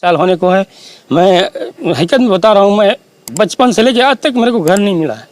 साल होने को है। मैं हकीकत में बता रहा हूँ, मैं बचपन से लेकर आज तक मेरे को घर नहीं मिला है।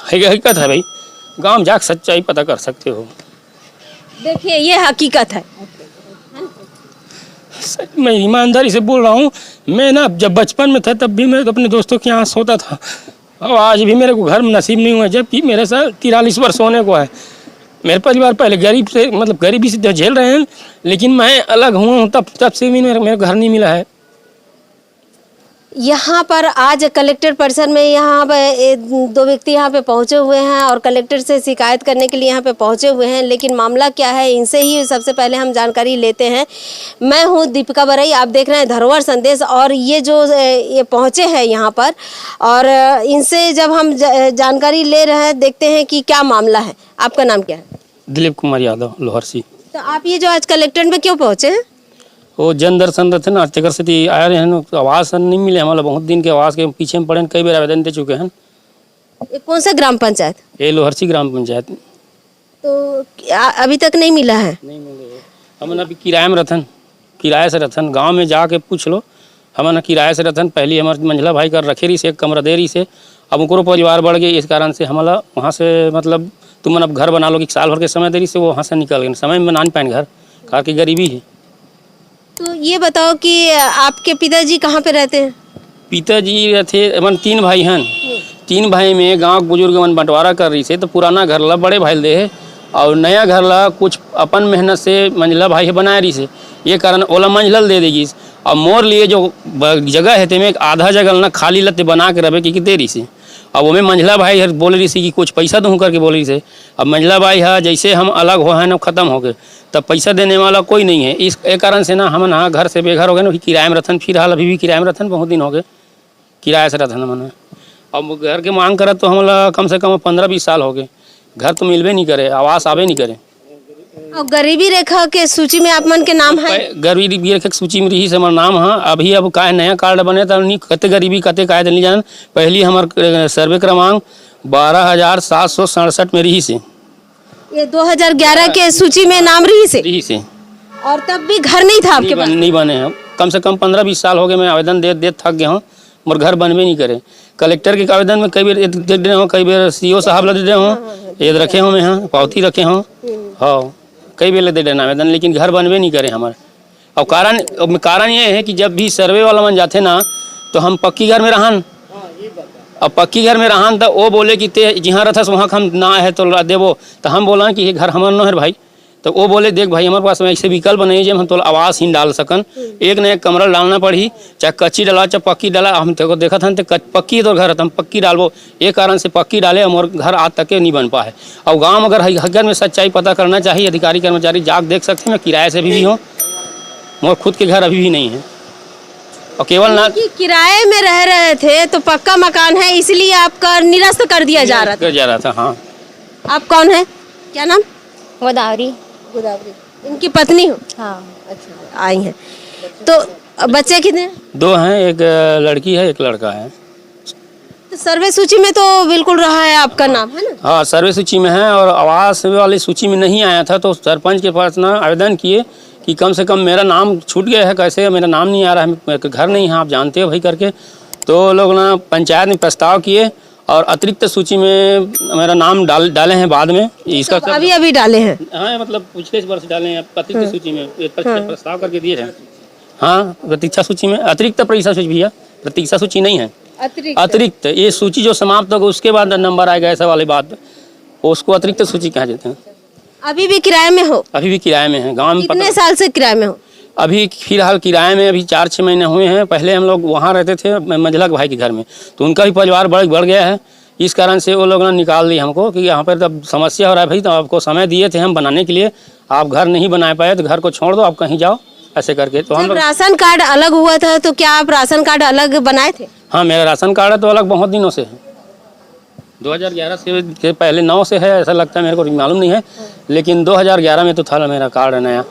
हकीकत है भाई, गांव जाकर सच्चाई पता कर सकते हो। देखिए ये हकीकत है। मैं ईमानदारी से बोल रहा हूँ। मैं ना जब बचपन में था तब भी मैं अपने दोस्तों के यहाँ सोता था, और आज भी मेरे को घर में नसीब नहीं हुआ, जबकि मेरे साथ 43 वर्ष होने को है। मेरे परिवार पहले गरीब से मतलब गरीबी से झेल रहे हैं, लेकिन मैं अलग हुआ हूँ तब से भी मेरे घर नहीं मिला है। यहाँ पर आज कलेक्टर परिसर में यहाँ पे दो व्यक्ति यहाँ पे पहुँचे हुए हैं और कलेक्टर से शिकायत करने के लिए यहाँ पे पहुँचे हुए हैं, लेकिन मामला क्या है इनसे ही सबसे पहले हम जानकारी लेते हैं। मैं हूँ दीपिका बरई, आप देख रहे हैं धरोहर संदेश, और ये जो ये पहुँचे हैं यहाँ पर, और इनसे जब हम जानकारी ले रहे हैं, देखते हैं कि क्या मामला है। आपका नाम क्या है? दिलीप कुमार यादव, लोहरसी। तो आप ये जो आज कलेक्टर में क्यों पहुँचे हैं? वो जन दर्शन रहते ना, चक्कर से आया रहे हैं, आवास नहीं मिले हमारा, बहुत दिन के आवास के पीछे में पड़े, कई बार आवेदन दे चुके हैं। ये कौन सा ग्राम पंचायत? ये लोहरसी ग्राम पंचायत। तो अभी तक नहीं मिला है? नहीं मिले। हम अभी किराए में रहथन, किराए से रहथन, गांव में जाके पूछ लो। हम ना किराए से रहथन, पहले हमारे मंझला भाई कर रखे रही से, एक कमरा दे रही से, अब उनको परिवार बढ़ गए, इस कारण से हमारा वहाँ से मतलब तुम अब घर बना लो कि साल भर के समय दे रही से, वो वहाँ से निकल गए, समय में बना नहीं पाए घर, कार की गरीबी है। तो ये बताओ कि आपके पिताजी कहाँ पे रहते हैं? पिताजी रहते मन 3 भाई हैं, 3 भाई में गांव बुजुर्ग मन बंटवारा कर रही से, तो पुराना घर ला बड़े भाई दे है, और नया घर ला कुछ अपन मेहनत से मंझला भाई बना रही से, ये कारण ओला मंझल दे देगी। और मोर लिए जो जगह है तेमें आधा जगह ना खाली लते बना के रहे कि दे रही से, अब वो में मंझला भाई बोल रही थी कि कुछ पैसा दूँ करके बोल रही से। अब मंझला भाई है जैसे हम अलग हो हैं ना ख़त्म हो गए, तब पैसा देने वाला कोई नहीं है, इस कारण से ना हम ना घर से बेघर हो गए ना, किराए में रहथन, फिलहाल अभी भी किराए में रहथन, बहुत दिन हो गए किराए से रहथन मन। अब घर के मांग करत तो हम कम से कम 15-20 साल हो गए, घर तो मिलबे नहीं करे, आवास आवे नहीं करे। और गरीबी रेखा के सूची में आप मन के नाम है? गरीबी रेखा के सूची में रही से हमारा नाम है। अभी अब का नया कार्ड बने तो नहीं कते गरीबी कते कायद नहीं जान। पहली हमार सर्वे क्रमांक 12,767 में रही से, ये 2011 के सूची में नाम रही से, और तब भी घर नहीं था आपके पास? नहीं बने हैं, कम से कम 15-20 साल हो गए मैं आवेदन दे थक गया हूँ, मोर घर बनबे नहीं करे। कलेक्टर के आवेदन में कई बार दे दे हूँ, कई बार CO साहब ला दे दे हूँ, ये रखे हूँ मैं, हाँ पावती रखे हूँ, हाँ कई बार दे देना आवेदन, लेकिन घर बनबे नहीं करे हमारे। और कारण ये है कि जब भी सर्वे वाला मन जाते ना, तो हम पक्की घर में रहन, अब पक्की घर में रहन तो वो बोले कि ते जहाँ रहता वहाँ हम ना है तो देवो, तो हम बोला कि ये घर हमार न है भाई, तो वो बोले देख भाई हमारे पास में ऐसे विकल्प नहीं जब हम तो आवास ही डाल सकन, एक न एक कमरा डालना पड़ी, चाहे कच्ची डाला चाहे पक्की डाला। हम तो देखा था तो पक्की तो घर हम पक्की डालबो, ये कारण से पक्की डाले और घर आज तक नहीं बन पाए। और गाँव अगर हकीकत में सच्चाई पता करना चाहिए, अधिकारी कर्मचारी जाग देख सकते हैं, मैं किराए से भी हूँ, मोर खुद के घर अभी भी नहीं है, और केवल ना किराए में रह रहे थे तो पक्का मकान है इसलिए आपका निरस्त कर दिया जा रहा था। हाँ। आप कौन है, क्या नाम? गोदावरी। इनकी पत्नी हो? हाँ। अच्छा, आई हैं। तो बच्चे कितने? 2 हैं, एक लड़की है एक लड़का है। तो सर्वे सूची में तो बिल्कुल रहा है आपका नाम, है ना? हाँ सर्वे सूची में है, और आवास वाली सूची में नहीं आया था, तो सरपंच के पास ना आवेदन किए कि कम से कम मेरा नाम छूट गया है, कैसे मेरा नाम नहीं आ रहा है, घर नहीं है, आप जानते हो भाई करके। तो लोग ना पंचायत में प्रस्ताव किए और अतिरिक्त सूची में मेरा नाम डाले हैं बाद में, इसका अभी डाले हैं? हाँ मतलब पिछले वर्ष डाले हैं अतिरिक्त सूची में, प्रस्ताव करके दिए हैं। हाँ प्रतीक्षा सूची में, अतिरिक्त परीक्षा सूची भी है, प्रतीक्षा सूची नहीं है, अतिरिक्त। ये सूची जो समाप्त होगा उसके बाद नंबर आएगा, ऐसा वाली बात, उसको अतिरिक्त सूची कहा जाते हैं। अभी भी किराए में हो? अभी भी किराए में है, गाँव में। कितने साल से किराए में हो? अभी फिलहाल किराए में अभी 4-6 महीने हुए हैं। पहले हम लोग वहाँ रहते थे मंझला भाई के घर में, तो उनका भी परिवार बढ़ गया है, इस कारण से वो लोग ना निकाल दिए हमको कि यहाँ पर तब समस्या हो रहा है भाई, तो आपको समय दिए थे हम बनाने के लिए, आप घर नहीं बना पाए तो घर को छोड़ दो, आप कहीं जाओ, ऐसे करके। तो हम राशन कार्ड अलग हुआ था तो क्या आप राशन कार्ड अलग बनाए थे? हाँ मेरा राशन कार्ड तो अलग बहुत दिनों से है, 2011 से पहले 9 से है, ऐसा लगता है, मेरे को मालूम नहीं है, लेकिन 2011 में तो था मेरा कार्ड नया।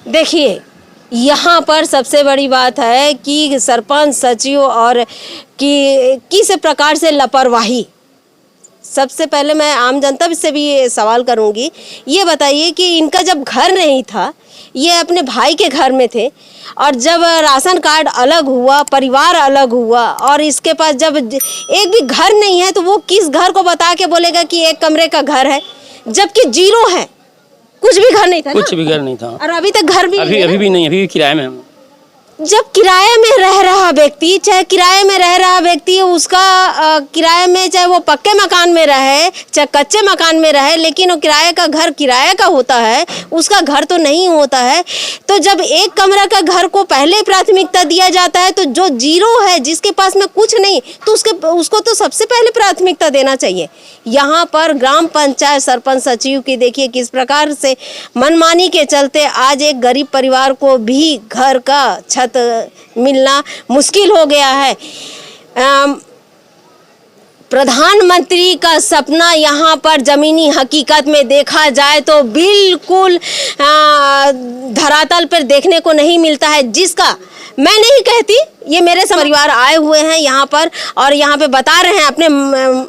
देखिए यहाँ पर सबसे बड़ी बात है कि सरपंच सचिव और कि किस प्रकार से लापरवाही सबसे पहले मैं आम जनता से भी ये सवाल करूंगी, ये बताइए कि इनका जब घर नहीं था, ये अपने भाई के घर में थे, और जब राशन कार्ड अलग हुआ, परिवार अलग हुआ, और इसके पास जब एक भी घर नहीं है, तो वो किस घर को बता के बोलेगा कि एक कमरे का घर है, जबकि जीरो है, कुछ भी घर नहीं था कुछ ना? भी घर नहीं था। और अभी तक घर भी नहीं है। अभी भी नहीं, अभी भी किराए में हम। जब किराए में रह रहा व्यक्ति, चाहे किराए में रह रहा व्यक्ति उसका किराए में, चाहे वो पक्के मकान में रहे चाहे कच्चे मकान में रहे, लेकिन वो किराए का घर किराए का होता है, उसका घर तो नहीं होता है। तो जब एक कमरा का घर को पहले प्राथमिकता दिया जाता है, तो जो जीरो है, जिसके पास में कुछ नहीं, तो उसको तो सबसे पहले प्राथमिकता देना चाहिए। यहाँ पर ग्राम पंचायत सरपंच सचिव की देखिए किस प्रकार से मनमानी के चलते आज एक गरीब परिवार को भी घर का छत मिलना मुश्किल हो गया है। प्रधानमंत्री का सपना यहाँ पर जमीनी हकीकत में देखा जाए तो बिल्कुल धरातल पर देखने को नहीं मिलता है, जिसका मैं नहीं कहती, ये मेरे परिवार आए हुए हैं यहाँ पर और यहाँ पे बता रहे हैं, अपने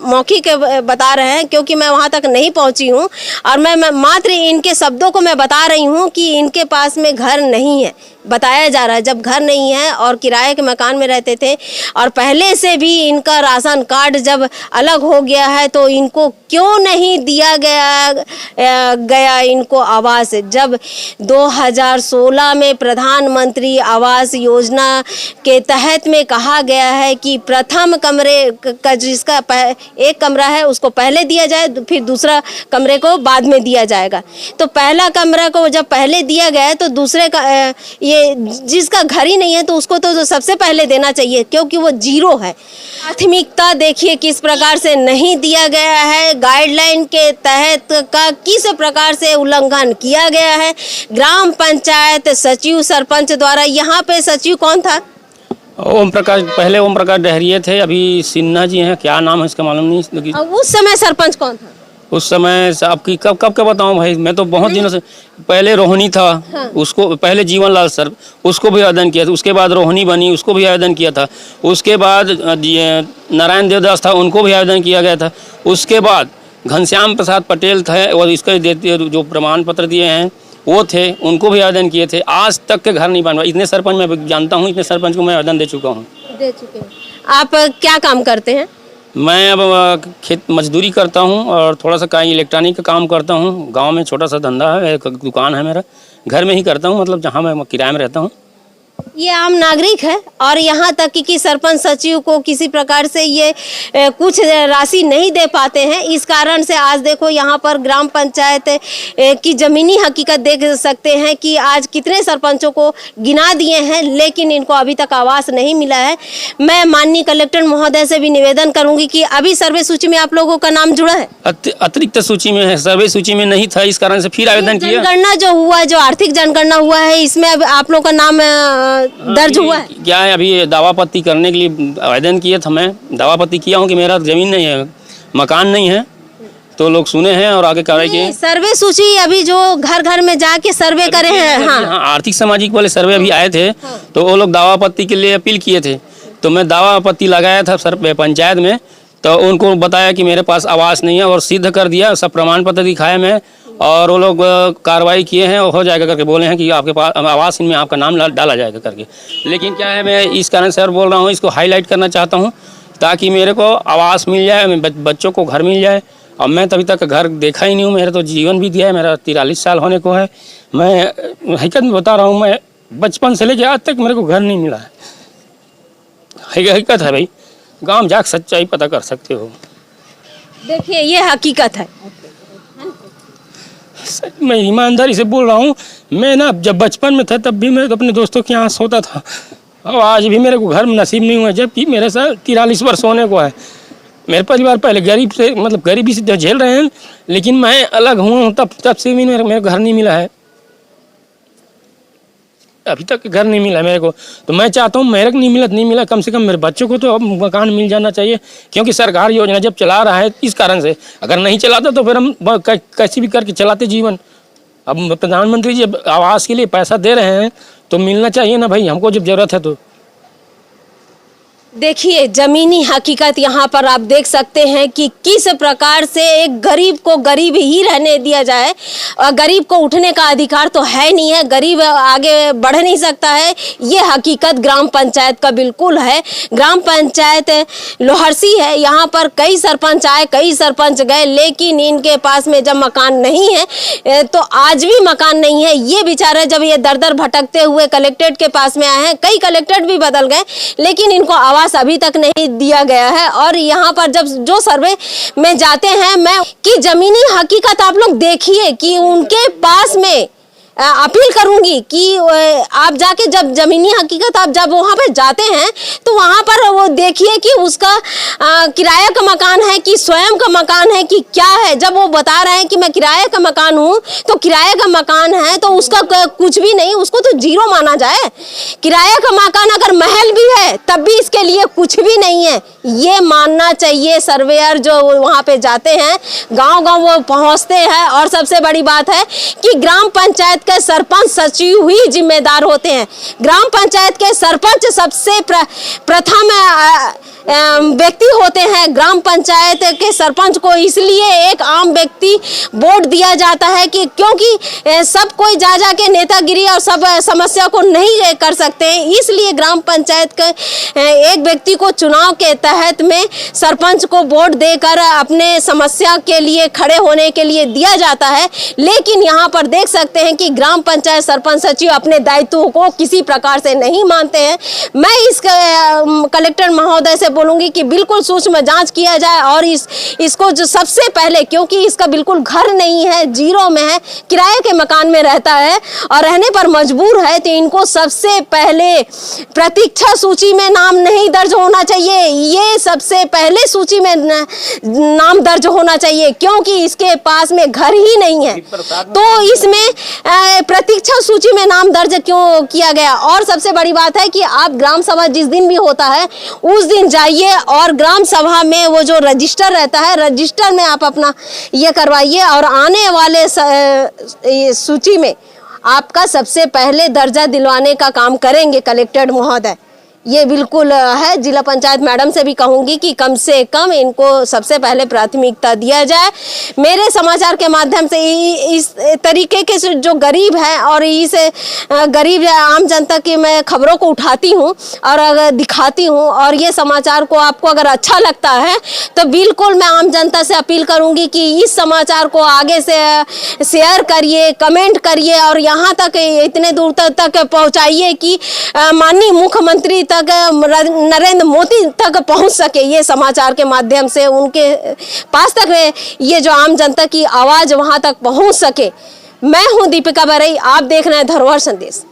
मौखिक बता रहे हैं, क्योंकि मैं वहाँ तक नहीं पहुँची हूँ, और मैं मात्र इनके शब्दों को मैं बता रही हूँ कि इनके पास में घर नहीं है। बताया जा रहा है जब घर नहीं है और किराए के मकान में रहते थे, और पहले से भी इनका राशन कार्ड जब अलग हो गया है, तो इनको क्यों नहीं दिया गया इनको आवास। जब 2016 में प्रधानमंत्री आवास योजना के तहत में कहा गया है कि प्रथम कमरे का जिसका एक कमरा है उसको पहले दिया जाए, फिर दूसरा कमरे को बाद में दिया जाएगा। तो पहला कमरा को जब पहले दिया गया है, तो दूसरे का ये जिसका घर ही नहीं है, तो उसको तो सबसे पहले देना चाहिए, क्योंकि वो जीरो है। प्राथमिकता देखिए किस प्रकार से नहीं दिया गया है, गाइडलाइन के तहत का किस प्रकार से उल्लंघन किया गया है। ग्राम पंचायत सचिव सरपंच द्वारा, यहाँ पे सचिव कौन था? ओम प्रकाश, पहले ओम प्रकाश डहरिया थे, अभी सिन्हा जी हैं, क्या नाम है इसका मालूम नहीं। उस समय सरपंच कौन था? उस समय आपकी कब कब का बताऊं भाई, मैं तो बहुत दिनों से। पहले रोहिणी था, हाँ। उसको पहले जीवनलाल सर, उसको भी आवेदन किया था। उसके बाद रोहिणी बनी, उसको भी आवेदन किया था। उसके बाद नारायण देवदास था, उनको भी आवेदन किया गया था। उसके बाद घनश्याम प्रसाद पटेल थे, और इसके देते जो प्रमाण पत्र दिए हैं वो थे, उनको भी आवेदन किए थे। आज तक के घर नहीं बन पाए। इतने सरपंच मैं जानता हूँ, इतने सरपंच को मैं आवेदन दे चुका हूँ। दे चुके हैं। आप क्या काम करते हैं? मैं अब खेत मजदूरी करता हूँ और थोड़ा सा कहीं इलेक्ट्रॉनिक का काम करता हूँ। गांव में छोटा सा धंधा है, एक दुकान है मेरा, घर में ही करता हूँ, मतलब जहाँ मैं किराए में रहता हूँ। ये आम नागरिक है, और यहाँ तक कि सरपंच सचिव को किसी प्रकार से ये कुछ राशि नहीं दे पाते हैं। इस कारण से आज देखो यहाँ पर ग्राम पंचायत की ज़मीनी हकीकत देख सकते हैं कि आज कितने सरपंचों को गिना दिए हैं, लेकिन इनको अभी तक आवास नहीं मिला है। मैं माननीय कलेक्टर महोदय से भी निवेदन करूँगी कि अभी सर्वे सूची में आप लोगों का नाम जुड़ा है? अतिरिक्त सूची में है, सर्वे सूची में नहीं था, इस कारण से फिर आवेदन किया। जनगणना जो हुआ, जो आर्थिक जनगणना हुआ है, इसमें अब आप लोगों का नाम दर्ज हुआ है? क्या है, अभी दावापत्ती करने के लिए आवेदन किया था। मैं दावापत्ती किया हूँ कि मेरा ज़मीन नहीं है, मकान नहीं है, तो लोग सुने हैं और आगे कार्रवाई किए। सर्वे सूची अभी जो घर घर में जाके सर्वे करे हैं। हाँ, आर्थिक सामाजिक वाले सर्वे अभी आए थे, तो वो लोग दावापत्ती के लिए अपील किए थे। तो मैं दावापत्ती लगाया था सर पंचायत में, तो उनको बताया कि मेरे पास आवास नहीं है, और सिद्ध कर दिया, सब प्रमाण पत्र दिखाया मैं, और वो लोग कार्रवाई किए हैं और हो जाएगा करके बोले हैं कि आपके पास आवास इनमें आपका नाम डाला जाएगा करके। लेकिन क्या है, मैं इस कारण सर बोल रहा हूँ, इसको हाईलाइट करना चाहता हूँ ताकि मेरे को आवास मिल जाए, बच्चों को घर मिल जाए। अब मैं तभी तक घर देखा ही नहीं हूँ, मेरा तो जीवन भी दिया है, मेरा 43 साल होने को है। मैं हकीकत में बता रहा हूँ, मैं बचपन से लेके आज तक मेरे को घर नहीं मिला है। हकीकत है भाई, गाँव जाकर सच्चाई पता कर सकते हो। देखिए ये हकीकत है, मैं ईमानदारी से बोल रहा हूँ। मैं ना जब बचपन में था तब भी मैं अपने दोस्तों के यहाँ सोता था, और आज भी मेरे को घर में नसीब नहीं हुआ, जबकि मेरे साथ 43 वर्ष होने को है। मेरे परिवार पहले गरीब से, मतलब गरीबी से झेल रहे हैं, लेकिन मैं अलग हुआ हूँ तब से भी मेरे घर नहीं मिला है, अभी तक घर नहीं मिला मेरे को। तो मैं चाहता हूँ मेरे को नहीं मिला, कम से कम मेरे बच्चों को तो अब मकान मिल जाना चाहिए, क्योंकि सरकार योजना जब चला रहा है इस कारण से, अगर नहीं चलाता तो फिर हम कैसे भी करके चलाते जीवन। अब प्रधानमंत्री जी आवास के लिए पैसा दे रहे हैं तो मिलना चाहिए ना भाई, हमको जब जरूरत है तो। देखिए जमीनी हकीकत यहाँ पर आप देख सकते हैं कि किस प्रकार से एक गरीब को गरीब ही रहने दिया जाए और गरीब को उठने का अधिकार तो है नहीं है, गरीब आगे बढ़ नहीं सकता है। ये हकीकत ग्राम पंचायत का बिल्कुल है। ग्राम पंचायत लोहरसी है, यहाँ पर कई सरपंच आए, कई सरपंच गए, लेकिन इनके पास में जब मकान नहीं है तो आज भी मकान नहीं है। ये बेचारे जब ये दर दर भटकते हुए कलेक्ट्रेट के पास में आए हैं, कई कलेक्ट्रेट भी बदल गए, लेकिन इनको आवाज अभी तक नहीं दिया गया है। और यहाँ पर जब जो सर्वे में जाते हैं, मैं कि जमीनी हकीकत आप लोग देखिए कि उनके पास में अपील करूंगी कि आप जाके जब जमीनी हकीकत आप जब वहां पे जाते हैं तो वहां पर वो देखिए कि उसका किराया का मकान है कि स्वयं का मकान है कि क्या है। जब वो बता रहे हैं कि मैं किराए का मकान हूं तो किराए का मकान है तो उसका कुछ भी नहीं, उसको तो जीरो माना जाए। किराए का मकान अगर महल भी है तब भी इसके लिए कुछ भी नहीं है, ये मानना चाहिए। सर्वेयर जो वहां पे जाते हैं, गांव-गांव वो पहुंचते हैं। और सबसे बड़ी बात है कि ग्राम पंचायत के सरपंच सचिव ही जिम्मेदार होते हैं। ग्राम पंचायत के सरपंच सबसे प्रथम व्यक्ति होते हैं। ग्राम पंचायत के सरपंच को इसलिए एक आम व्यक्ति वोट दिया जाता है कि क्योंकि सब कोई जा के नेतागिरी और सब समस्या को नहीं कर सकते, इसलिए ग्राम पंचायत के एक व्यक्ति को चुनाव के तहत में सरपंच को वोट देकर अपने समस्या के लिए खड़े होने के लिए दिया जाता है। लेकिन यहाँ पर देख सकते हैं कि ग्राम पंचायत सरपंच सचिव अपने दायित्वों को किसी प्रकार से नहीं मानते हैं। मैं इस कलेक्टर महोदय से बोलूंगी कि बिल्कुल सूक्ष्म जांच किया जाए और इसको जो सबसे पहले, क्योंकि इसका बिल्कुल घर नहीं है, जीरो में है, किराए के मकान में रहता है और रहने पर मजबूर है, तो इनको सबसे पहले प्रतीक्षा सूची में नाम नहीं दर्ज होना चाहिए। ये सबसे पहले सूची में नाम दर्ज होना चाहिए क्योंकि इसके पास में घर ही नहीं है, तो इसमें प्रतीक्षा सूची में नाम दर्ज क्यों किया गया। और सबसे बड़ी बात है कि आप ग्राम सभा जिस दिन भी होता है उस दिन जाइए और ग्राम सभा में वो जो रजिस्टर रहता है, रजिस्टर में आप अपना ये करवाइए और आने वाले सूची में आपका सबसे पहले दर्जा दिलवाने का काम करेंगे कलेक्टर महोदय। ये बिल्कुल है। जिला पंचायत मैडम से भी कहूंगी कि कम से कम इनको सबसे पहले प्राथमिकता दिया जाए। मेरे समाचार के माध्यम से इस तरीके के जो गरीब हैं और इस गरीब आम जनता की मैं खबरों को उठाती हूँ और अगर दिखाती हूँ, और ये समाचार को आपको अगर अच्छा लगता है तो बिल्कुल मैं आम जनता से अपील करूंगी कि इस समाचार को आगे से शेयर करिए, कमेंट करिए और यहाँ तक इतने दूर तक पहुँचाइए कि माननीय मुख्यमंत्री तक, नरेंद्र मोदी तक पहुंच सके। ये समाचार के माध्यम से उनके पास तक ये जो आम जनता की आवाज वहां तक पहुंच सके। मैं हूं दीपिका बरई, आप देख रहे हैं धरोहर संदेश।